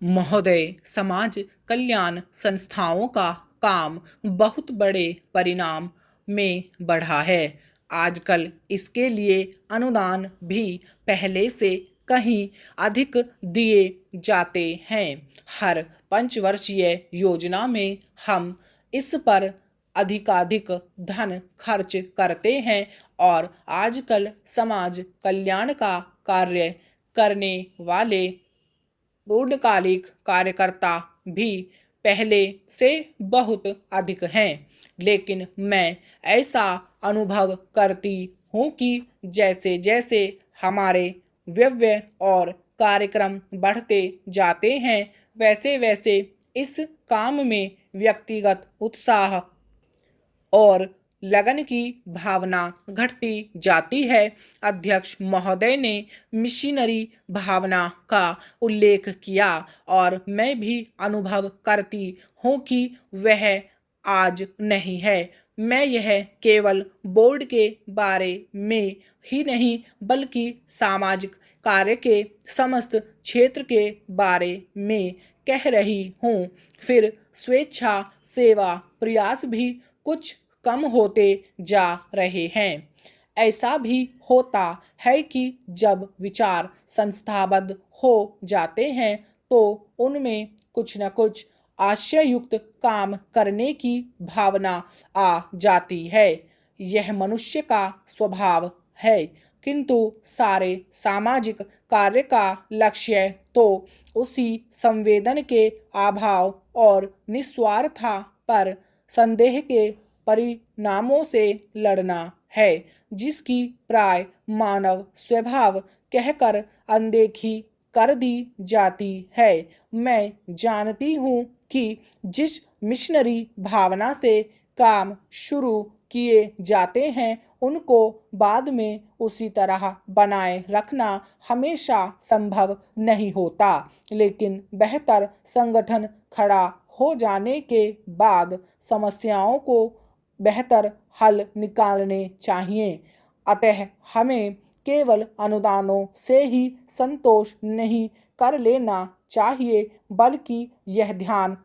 महोदय, समाज कल्याण संस्थाओं का काम बहुत बड़े परिणाम में बढ़ा है। आजकल इसके लिए अनुदान भी पहले से कहीं अधिक दिए जाते हैं। हर पंचवर्षीय योजना में हम इस पर अधिकाधिक धन खर्च करते हैं और आजकल समाज कल्याण का कार्य करने वाले पूर्णकालिक कार्यकर्ता भी पहले से बहुत अधिक हैं। लेकिन मैं ऐसा अनुभव करती हूँ कि जैसे जैसे हमारे व्यय और कार्यक्रम बढ़ते जाते हैं, वैसे वैसे इस काम में व्यक्तिगत उत्साह और लगन की भावना घटती जाती है। अध्यक्ष महोदय ने मिशनरी भावना का उल्लेख किया और मैं भी अनुभव करती हूँ कि वह आज नहीं है। मैं यह केवल बोर्ड के बारे में ही नहीं बल्कि सामाजिक कार्य के समस्त क्षेत्र के बारे में कह रही हूँ। फिर स्वेच्छा सेवा प्रयास भी कुछ कम होते जा रहे हैं। ऐसा भी होता है कि जब विचार संस्थाबद्ध हो जाते हैं तो उनमें कुछ न कुछ आशययुक्त काम करने की भावना आ जाती है। यह मनुष्य का स्वभाव है, किंतु सारे सामाजिक कार्य का लक्ष्य तो उसी संवेदन के अभाव और निस्वार्था पर संदेह के परिणामों से लड़ना है, जिसकी प्राय मानव स्वभाव कहकर अनदेखी कर दी जाती है। मैं जानती हूँ कि जिस मिशनरी भावना से काम शुरू किए जाते हैं उनको बाद में उसी तरह बनाए रखना हमेशा संभव नहीं होता, लेकिन बेहतर संगठन खड़ा हो जाने के बाद समस्याओं को बेहतर हल निकालने चाहिए। अतः हमें केवल अनुदानों से ही संतोष नहीं कर लेना चाहिए, बल्कि यह ध्यान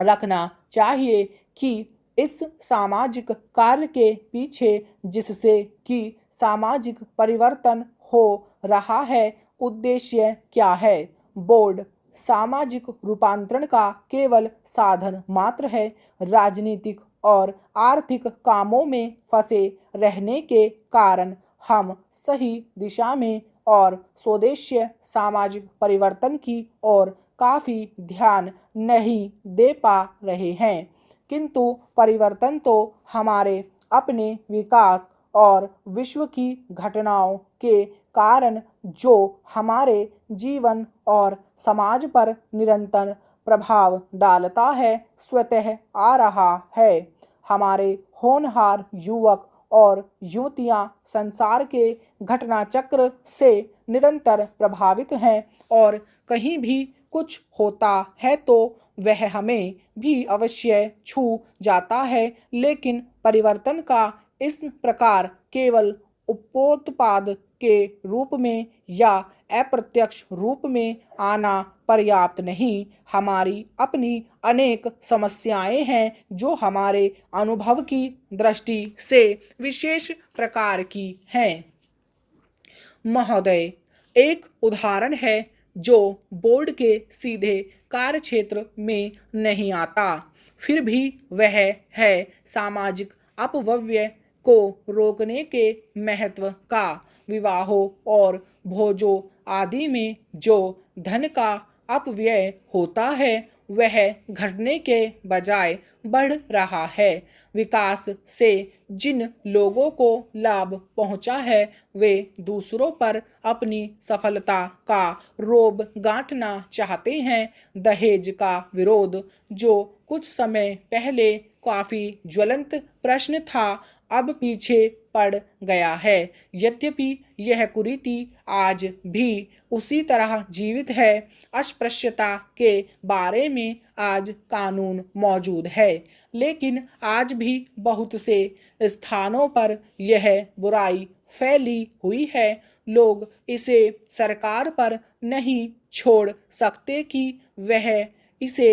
रखना चाहिए कि इस सामाजिक कार्य के पीछे जिससे कि सामाजिक परिवर्तन हो रहा है, उद्देश्य क्या है। बोर्ड सामाजिक रूपांतरण का केवल साधन मात्र है। राजनीतिक और आर्थिक कामों में फंसे रहने के कारण हम सही दिशा में और स्वदेशीय सामाजिक परिवर्तन की ओर काफ़ी ध्यान नहीं दे पा रहे हैं। किंतु परिवर्तन तो हमारे अपने विकास और विश्व की घटनाओं के कारण जो हमारे जीवन और समाज पर निरंतर प्रभाव डालता है, स्वतः आ रहा है। हमारे होनहार युवक और युवतियां संसार के घटना चक्र से निरंतर प्रभावित हैं और कहीं भी कुछ होता है तो वह हमें भी अवश्य छू जाता है। लेकिन परिवर्तन का इस प्रकार केवल उपोत्पाद के रूप में या अप्रत्यक्ष रूप में आना पर्याप्त नहीं। हमारी अपनी अनेक समस्याएं हैं जो हमारे अनुभव की दृष्टि से विशेष प्रकार की हैं। महोदय, एक उदाहरण है जो बोर्ड के सीधे कार्यक्षेत्र में नहीं आता, फिर भी वह है सामाजिक अपव्यय को रोकने के महत्व का। विवाहों और भोजों आदि में जो धन का अपव्यय होता है वह घटने के बजाय बढ़ रहा है। विकास से जिन लोगों को लाभ पहुंचा है वे दूसरों पर अपनी सफलता का रोब गांठना चाहते हैं। दहेज का विरोध जो कुछ समय पहले काफी ज्वलंत प्रश्न था, अब पीछे पड़ गया है। यद्यपि यह कुरीति आज भी उसी तरह जीवित है। अस्पृश्यता के बारे में आज कानून मौजूद है, लेकिन आज भी बहुत से स्थानों पर यह बुराई फैली हुई है। लोग इसे सरकार पर नहीं छोड़ सकते कि वह इसे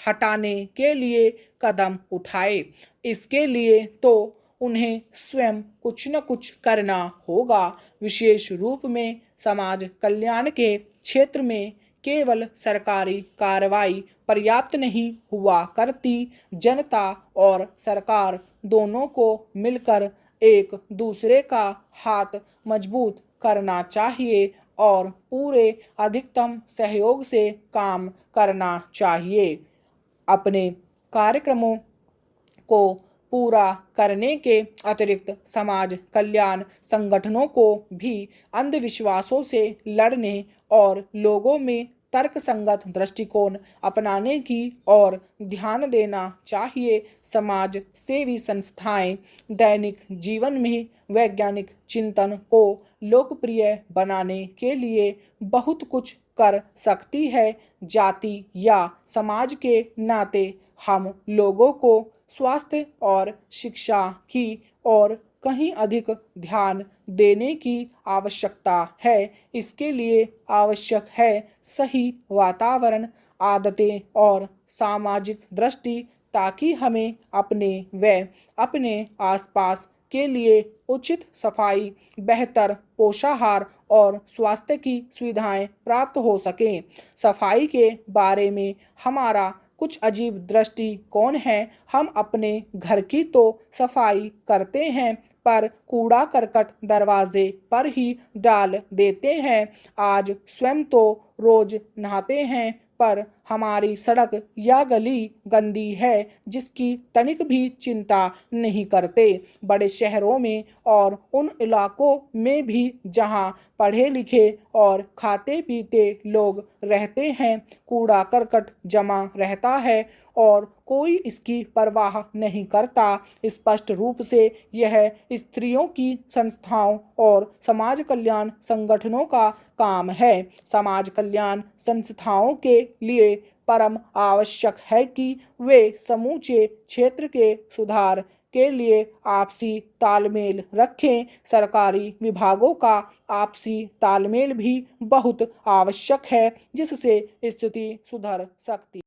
हटाने के लिए कदम उठाए। इसके लिए तो उन्हें स्वयं कुछ न कुछ करना होगा। विशेष रूप में समाज कल्याण के क्षेत्र में केवल सरकारी कार्रवाई पर्याप्त नहीं हुआ करती। जनता और सरकार दोनों को मिलकर एक दूसरे का हाथ मजबूत करना चाहिए और पूरे अधिकतम सहयोग से काम करना चाहिए। अपने कार्यक्रमों को पूरा करने के अतिरिक्त समाज कल्याण संगठनों को भी अंधविश्वासों से लड़ने और लोगों में तर्कसंगत दृष्टिकोण अपनाने की ओर ध्यान देना चाहिए। समाज सेवी संस्थाएं दैनिक जीवन में वैज्ञानिक चिंतन को लोकप्रिय बनाने के लिए बहुत कुछ कर सकती है। जाति या समाज के नाते हम लोगों को स्वास्थ्य और शिक्षा की ओर कहीं अधिक ध्यान देने की आवश्यकता है। इसके लिए आवश्यक है सही वातावरण, आदतें और सामाजिक दृष्टि, ताकि हमें अपने व अपने आसपास के लिए उचित सफाई, बेहतर पोषाहार और स्वास्थ्य की सुविधाएं प्राप्त हो सकें। सफाई के बारे में हमारा कुछ अजीब दृष्टिकोण है। हम अपने घर की तो सफाई करते हैं, पर कूड़ा करकट दरवाजे पर ही डाल देते हैं। आज स्वयं तो रोज नहाते हैं, पर हमारी सड़क या गली गंदी है जिसकी तनिक भी चिंता नहीं करते। बड़े शहरों में और उन इलाकों में भी जहां पढ़े लिखे और खाते पीते लोग रहते हैं, कूड़ा करकट जमा रहता है और कोई इसकी परवाह नहीं करता। स्पष्ट रूप से यह स्त्रियों की संस्थाओं और समाज कल्याण संगठनों का काम है। समाज कल्याण संस्थाओं के लिए परम आवश्यक है कि वे समूचे क्षेत्र के सुधार के लिए आपसी तालमेल रखें। सरकारी विभागों का आपसी तालमेल भी बहुत आवश्यक है, जिससे स्थिति सुधर सकती